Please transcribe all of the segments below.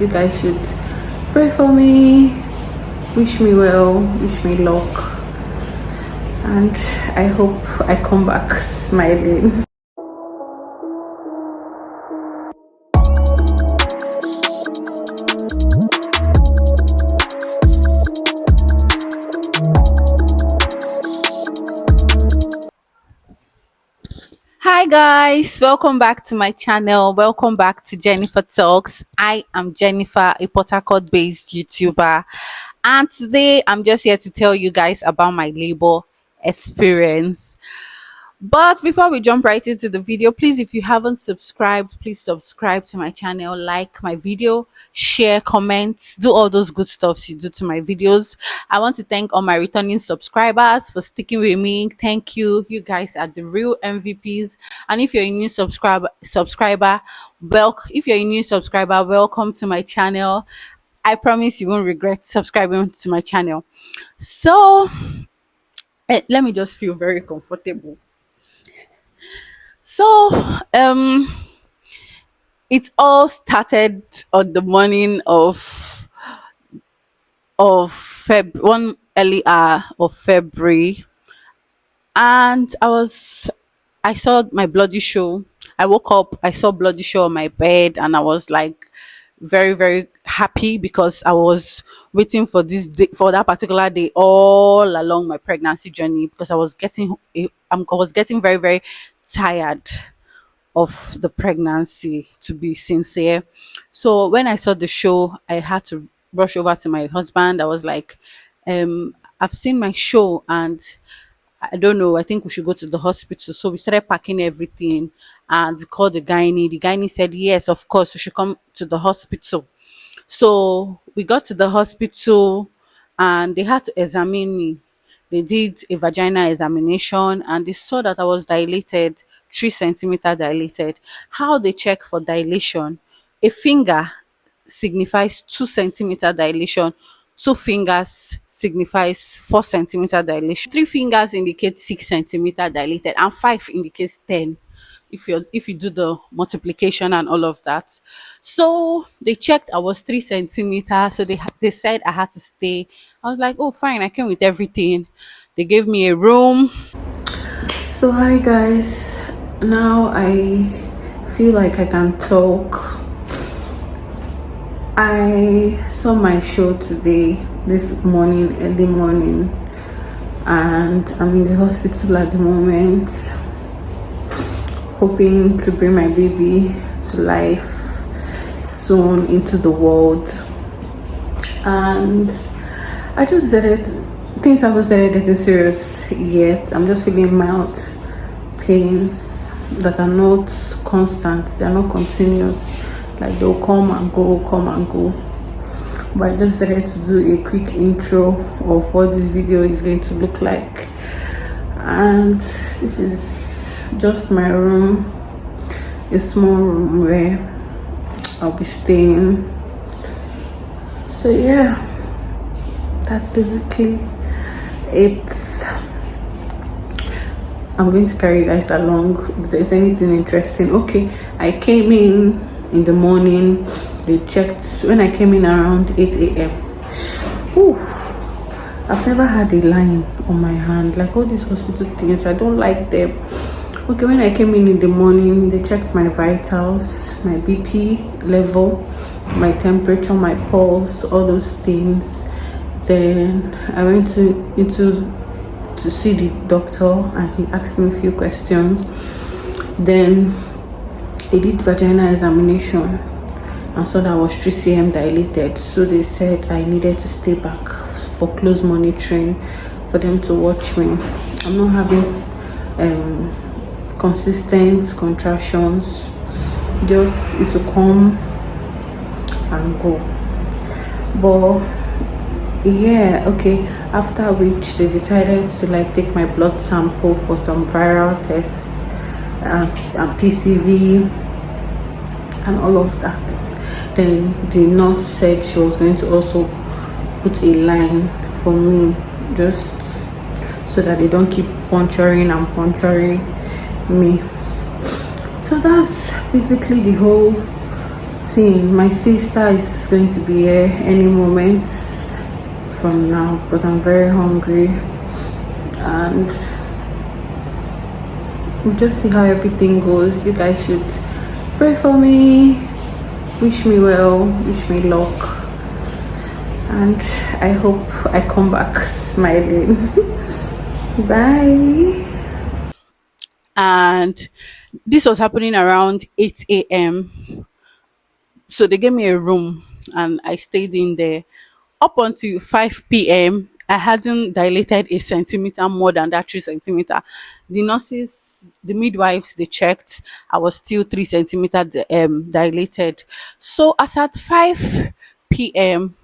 You guys should pray for me, wish me well, wish me luck, and I hope I come back smiling. Hi guys, welcome back to my channel. Welcome back to Jennifer Talks. I am Jennifer, a Port Harcourt based YouTuber, and today I'm just here to tell you guys about my labor experience. But before we jump right into the video, please, if you haven't subscribed, please subscribe to my channel, like my video, share, comment, do all those good stuffs you do to my videos. I want to thank all my returning subscribers for sticking with me. Thank you. You guys are the real MVPs. And if you're a new subscriber, welcome to my channel. I promise you won't regret subscribing to my channel. So let me just feel very comfortable. So, it all started on the morning of one early hour of February, and I saw my bloody show. I woke up, I saw bloody show on my bed, and I was like very very happy because I was waiting for this day, for that particular day all along my pregnancy journey, because I was getting very very tired of the pregnancy, to be sincere. So when I saw the show, I had to rush over to my husband. I was like, I've seen my show and I don't know, I think we should go to the hospital. So we started packing everything and we called the gynae. The gynae said, yes, of course, we should come to the hospital. So we got to the hospital and they had to examine me. They did a vaginal examination and they saw that I was dilated, 3 centimeter dilated. How they check for dilation? A finger signifies 2 centimeter dilation, two fingers signifies 4 centimeter dilation, three fingers indicate 6 centimeter dilated, and five indicates 10 if you do the multiplication and all of that. So they checked I was 3 centimeters, so they said I had to stay. I was like, oh fine, I came with everything. They gave me a room. So hi guys, now I feel like I can talk. I saw my show today, this morning, early morning, and I'm in the hospital at the moment, hoping to bring my baby to life soon into the world. And I just started, things haven't started getting serious yet. I'm just feeling mild pains that are not constant, they're not continuous, like they'll come and go. But I just decided to do a quick intro of what this video is going to look like. And this is just my room, a small room where I'll be staying. So yeah, that's basically it. I'm going to carry you guys along if there's anything interesting. Okay, I came in the morning. They checked when I came in around 8 a.m. Oof, I've never had a line on my hand, like all these hospital things, I don't like them. Okay, when I came in the morning, they checked my vitals, my BP level, my temperature, my pulse, all those things. Then I went to see the doctor and he asked me a few questions. Then he did vaginal examination and saw that I was 3 cm dilated. So they said I needed to stay back for close monitoring, for them to watch me. I'm not having consistent contractions, just it will come and go. But yeah, okay, after which they decided to like take my blood sample for some viral tests and PCV and all of that. Then the nurse said she was going to also put a line for me, just so that they don't keep puncturing me. So that's basically the whole seeing my sister is going to be here any moment from now because I'm very hungry, and we'll just see how everything goes. You guys should pray for me, wish me well, wish me luck, and I hope I come back smiling. Bye. And this was happening around 8 a.m. So they gave me a room and I stayed in there up until 5 p.m. I hadn't dilated a centimeter more than that 3 centimeter. The nurses, the midwives, they checked. I was still 3 centimeter dilated. So as at 5 p.m.,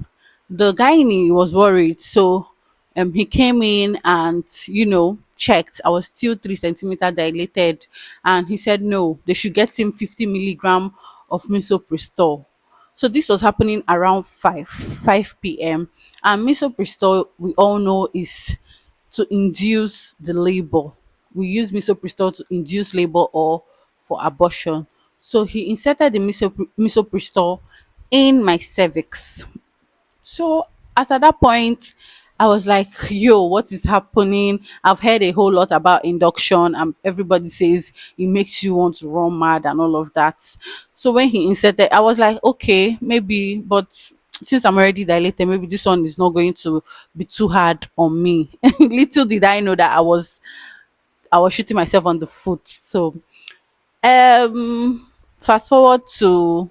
the gynae was worried. So he came in and checked. I was still 3 centimeter dilated, and he said no, they should get him 50 milligram of misoprostol. So this was happening around 5 p.m. And misoprostol, we all know, is to induce the labor. We use misoprostol to induce labor or for abortion. So he inserted the misoprostol in my cervix. So as at that point, I was like, yo, what is happening? I've heard a whole lot about induction, and everybody says it makes you want to run mad and all of that. So when he inserted, I was like, okay, maybe, but since I'm already dilated, maybe this one is not going to be too hard on me. Little did I know that I was shooting myself on the foot. So fast forward to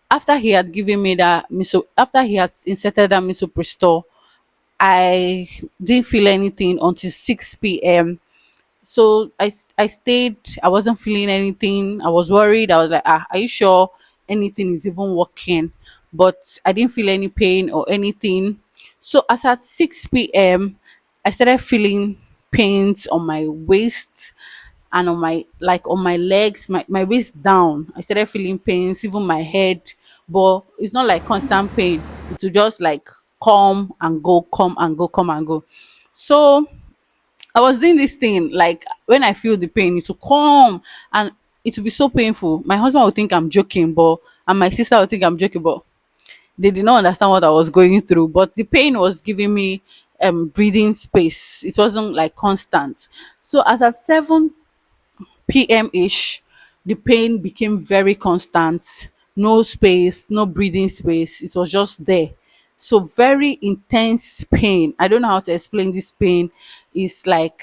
after he had given me after he had inserted that misoprostol, I didn't feel anything until 6 p.m. So I stayed. I wasn't feeling anything. I was worried. I was like, are you sure anything is even working? But I didn't feel any pain or anything. So as at 6 p.m., I started feeling pains on my waist and on my legs, my waist down. I started feeling pains, even my head, but it's not like constant pain. It will just like come and go, come and go, come and go. So I was doing this thing like when I feel the pain, it will come and it will be so painful. My husband would think I'm joking, but and my sister would think I'm joking, but they did not understand what I was going through. But the pain was giving me breathing space. It wasn't like constant. So as at 7 p.m. ish, the pain became very constant. No space, no breathing space. It was just there. So very intense pain. I don't know how to explain this pain. It's like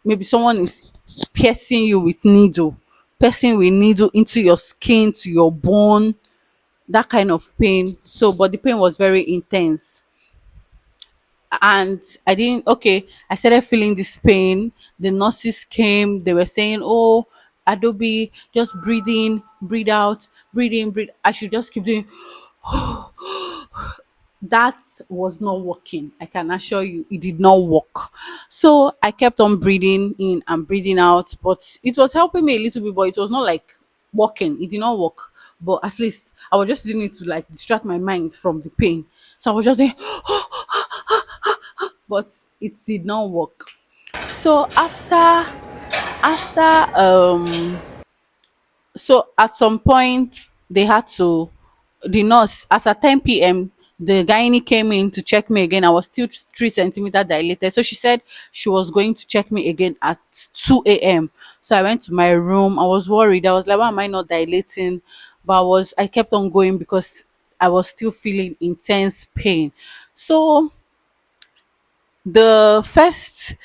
maybe someone is piercing you with needle, piercing with needle into your skin, to your bone, that kind of pain. So, but the pain was very intense, and I didn't okay. I started feeling this pain. The nurses came, they were saying, oh, Adobe, just breathe in, breathe out, breathe in, breathe. I should just keep doing. That was not working. I can assure you it did not work. So I kept on breathing in and breathing out, but it was helping me a little bit, but it was not like working. It did not work. But at least I was just using it to like distract my mind from the pain. So I was just doing, but it did not work. So after so at some point they had to the nurse as at 10 p.m. the gynae came in to check me again. I was still 3 centimeter dilated, so she said she was going to check me again at 2 a.m. So I went to my room. I was worried. I was like, why am I not dilating? But I kept on going because I was still feeling intense pain. So the first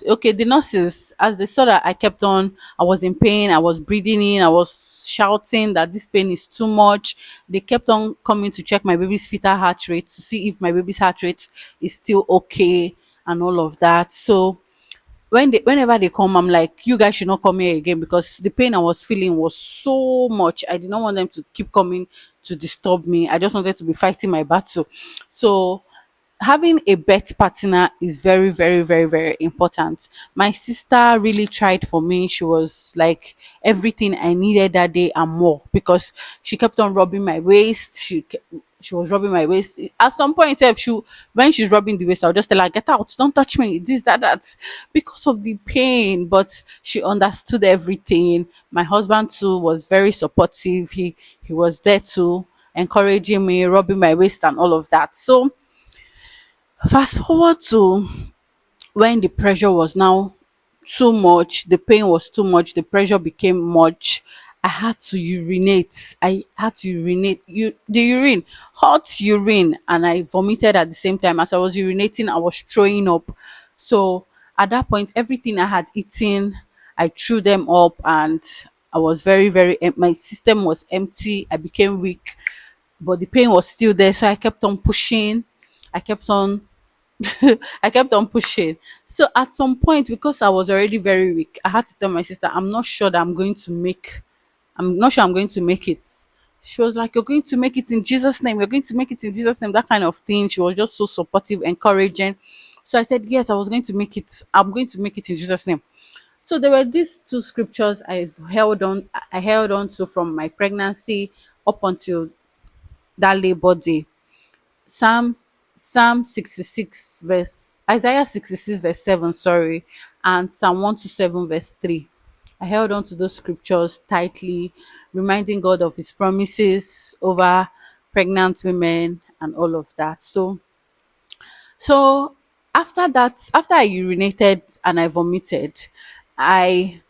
okay, the nurses, as they saw that I kept on, I was in pain, I was breathing in, I was shouting that this pain is too much. They kept on coming to check my baby's fetal heart rate to see if my baby's heart rate is still okay and all of that. So whenever they come, I'm like, you guys should not come here again because the pain I was feeling was so much. I did not want them to keep coming to disturb me. I just wanted to be fighting my battle. So having a birth partner is very, very, very, very important. My sister really tried for me. She was like everything I needed that day and more because she kept on rubbing my waist. she was rubbing my waist. At some point, if she when she's rubbing the waist, I'll just tell her, "Get out! Don't touch me!" This, that, that, because of the pain. But she understood everything. My husband too was very supportive. He was there too, encouraging me, rubbing my waist, and all of that. So fast forward to when the pressure was now too much, the pain was too much, the pressure became much. I had to urinate. I had to urinate. The urine, hot urine, and I vomited at the same time. As I was urinating, I was throwing up. So at that point, everything I had eaten, I threw them up, and I was very, very. My system was empty. I became weak, but the pain was still there. So I kept on pushing. I kept on I kept on pushing. So at some point, because I was already very weak, I had to tell my sister, I'm not sure I'm going to make it. She was like, "You're going to make it in Jesus' name. You're going to make it in Jesus' name." That kind of thing. She was just so supportive, encouraging. So I said, "Yes, I was going to make it. I'm going to make it in Jesus' name." So there were these two scriptures I held on to from my pregnancy up until that labor day. Psalm Psalm 66 verse Isaiah 66 verse 7, sorry, and Psalm 127 verse 3. I held on to those scriptures tightly, reminding God of his promises over pregnant women and all of that. So after that, after I urinated and I vomited, I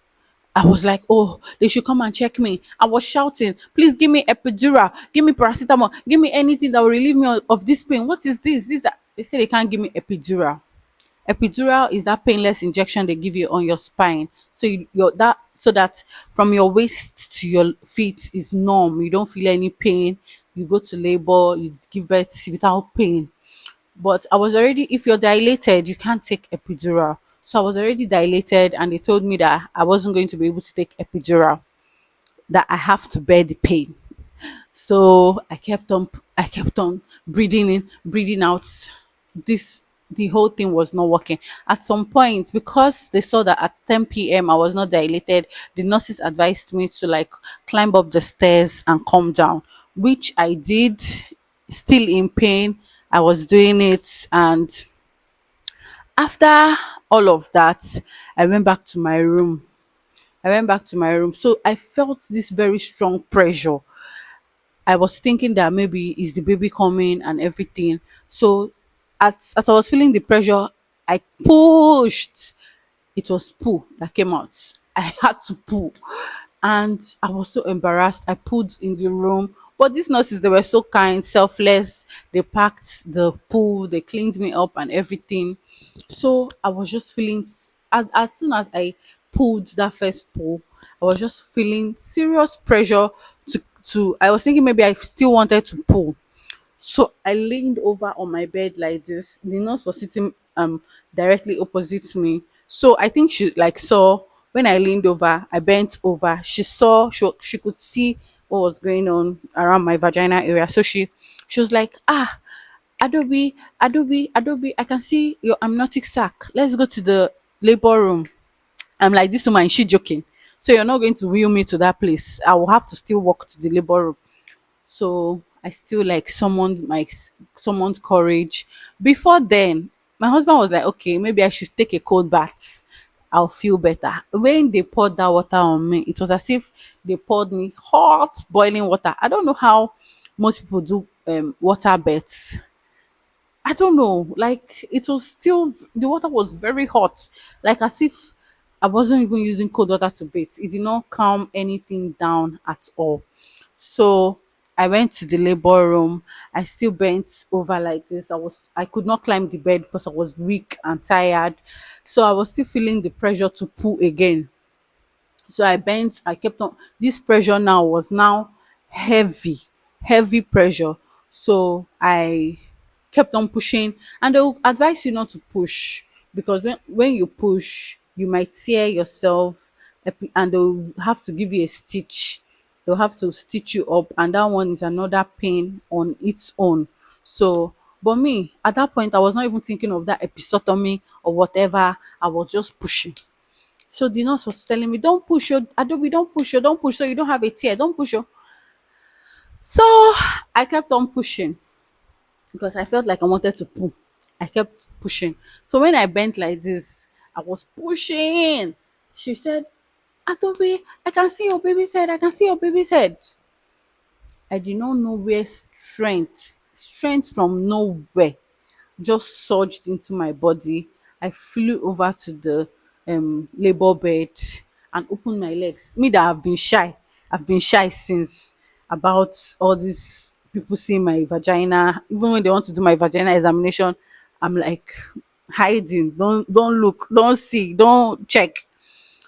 I was like, "Oh, they should come and check me." I was shouting, "Please give me epidural, give me paracetamol, give me anything that will relieve me of this pain. What is this? This that?" They say they can't give me epidural. Epidural is that painless injection they give you on your spine. So so that from your waist to your feet is numb. You don't feel any pain. You go to labor, you give birth without pain. But I was already, if you're dilated, you can't take epidural. So I was already dilated, and they told me that I wasn't going to be able to take epidural, that I have to bear the pain. So I kept on breathing in, breathing out. This the whole thing was not working. At some point, because they saw that at 10 p.m. I was not dilated, the nurses advised me to like climb up the stairs and come down, which I did, still in pain. I was doing it, and after all of that, I went back to my room. I went back to my room. So I felt this very strong pressure. I was thinking that maybe is the baby coming and everything. So as I was feeling the pressure, I pushed. It was poo that came out. I had to poo. And I was so embarrassed. I pulled in the room. But these nurses, they were so kind, selfless. They packed the poo, they cleaned me up and everything. So I was just feeling, as soon as I pulled that first pull, I was just feeling serious pressure I was thinking maybe I still wanted to pull. So I leaned over on my bed like this. The nurse was sitting directly opposite me. So I think she like saw when I leaned over, I bent over. She could see what was going on around my vagina area. So she was like, "Ah, Adobe, I can see your amniotic sac. Let's go to the labor room." I'm like, "This woman, is she joking? So you're not going to wheel me to that place. I will have to still walk to the labor room." So I still like summoned courage. Before then, my husband was like, "Okay, maybe I should take a cold bath. I'll feel better." When they poured that water on me, it was as if they poured me hot boiling water. I don't know how most people do water baths. I don't know. Like it was still the water was very hot, like as if I wasn't even using cold water to bathe. It did not calm anything down at all. So I went to the labor room. I still bent over like this. I could not climb the bed because I was weak and tired. So I was still feeling the pressure to pull again. So I bent, I kept on. This pressure now was now heavy, heavy pressure. So I kept on pushing, and they'll advise you not to push because when you push, you might tear yourself, and they'll have to give you a stitch. They'll have to stitch you up, and that one is another pain on its own. So, but me at that point, I was not even thinking of that episiotomy or whatever. I was just pushing. So the nurse was telling me, "Don't push your Adobe, don't push your, don't push so you don't have a tear, don't push your." So I kept on pushing. because I felt like I wanted to pull. I kept pushing. So when I bent like this, I was pushing. She said, Adobe, I can see your baby's head. I can see your baby's head. I did not know where strength from nowhere just surged into my body. I flew over to the labor bed and opened my legs. Me that I've been shy since about all these people seeing my vagina. Even when they want to do my vagina examination, I'm like hiding. Don't look, don't see, don't check.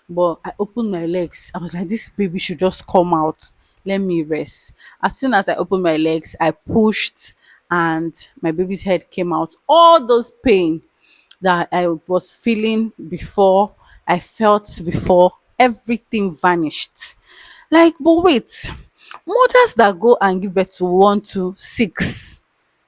But I opened my legs. I was like, this baby should just come out. Let me rest. As soon as I opened my legs, I pushed and my baby's head came out. All those pain that I was feeling before, I felt before, everything vanished. Like, but wait, mothers that go and give birth to one, two, six,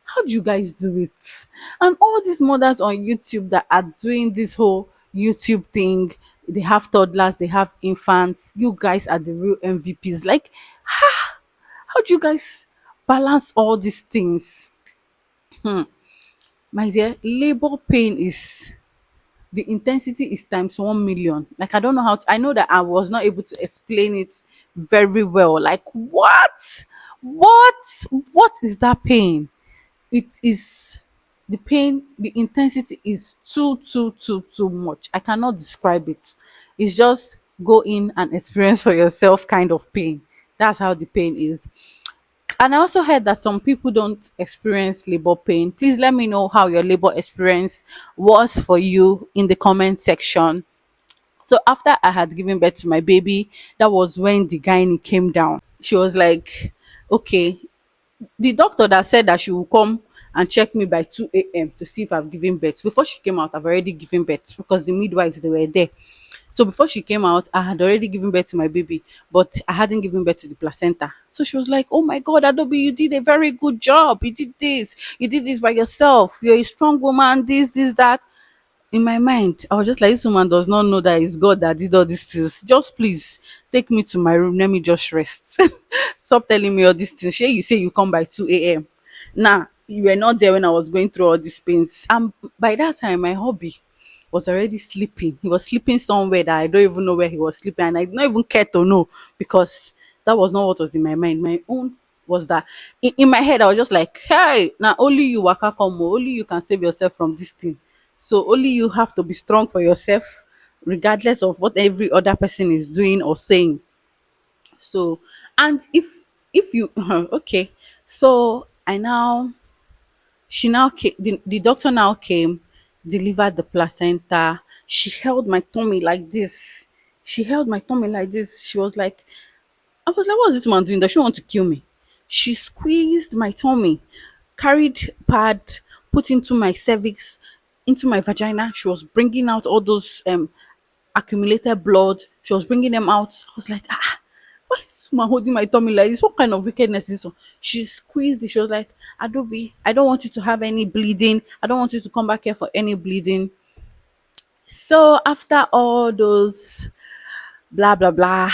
how do you guys do it? And all these mothers on YouTube that are doing this whole YouTube thing, they have toddlers, they have infants. You guys are the real MVPs. Like, how do you guys balance all these things? My dear, labor pain is the intensity is times 1 million. Like, I don't know how to, I know that I was not able to explain it very well. Like, what what is that pain? It is the pain, the intensity is too much. I cannot describe it. It's just go in and experience for yourself kind of pain. That's how the pain is. And I also heard that some people don't experience labor pain. Please let me know how your labor experience was for you in the comment section. So after I had given birth to my baby, that was when the gynae came down. She was like, okay, the doctor that said that she will come and check me by 2 a.m. to see if I've given birth. Before she came out, I've already given birth because the midwives they were there. So before she came out, I had already given birth to my baby, but I hadn't given birth to the placenta. So she was like, "Oh my God, Adobe, you did a very good job. You did this by yourself. You're a strong woman. This, that." In my mind, I was just like, this woman does not know that it's God that did all these things. Just please take me to my room. Let me just rest. Stop telling me all these things. Shey you say you come by 2 a.m. Nah, you were not there when I was going through all these pains. And by that time, my hubby was already sleeping. He was sleeping somewhere that I don't even know where he was sleeping. And I did not even care to know because that was not what was in my mind. My own was that in my head, I was just like, hey, now only you waka come, oh, only you can save yourself from this thing. So only you have to be strong for yourself, regardless of what every other person is doing or saying. So, and if you okay, so I now she now came, the doctor now came, delivered the placenta. She held my tummy like this. She held my tummy like this. She was like, I was like, what is this man doing? Does she want to kill me? She squeezed my tummy, carried pad, put into my cervix, into my vagina. She was bringing out all those accumulated blood. She was bringing them out. I was like, why is this woman holding my tummy like this? What kind of wickedness is this one? She squeezed it. She was like, Adobe, I don't want you to have any bleeding. I don't want you to come back here for any bleeding. So after all those blah blah blah,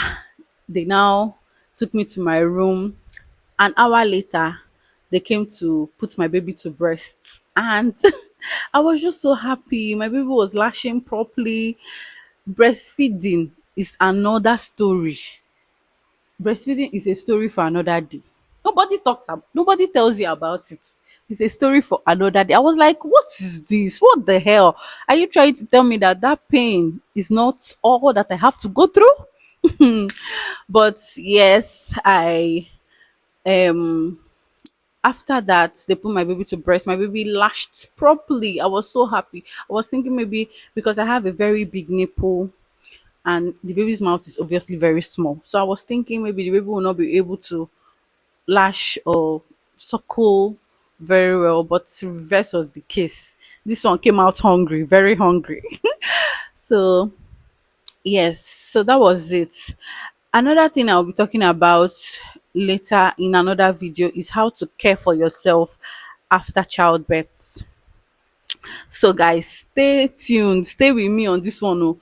they now took me to my room. An hour later, they came to put my baby to breast, and I was just so happy. My baby was lashing properly. Breastfeeding is another story. Breastfeeding is a story for another day. Nobody tells you about it. It's a story for another day. I was like, what is this? What the hell? Are you trying to tell me that that pain is not all that I have to go through? But yes, I um after that they put my baby to breast. My baby lashed properly. I was so happy. I was thinking maybe because I have a very big nipple and the baby's mouth is obviously very small. So I was thinking maybe the baby will not be able to lash or suckle very well, but the reverse was the case. This one came out hungry, very hungry. So yes, so that was it. Another thing I'll be talking about later in another video is how to care for yourself after childbirth. So guys, stay tuned, stay with me on this one. Oh.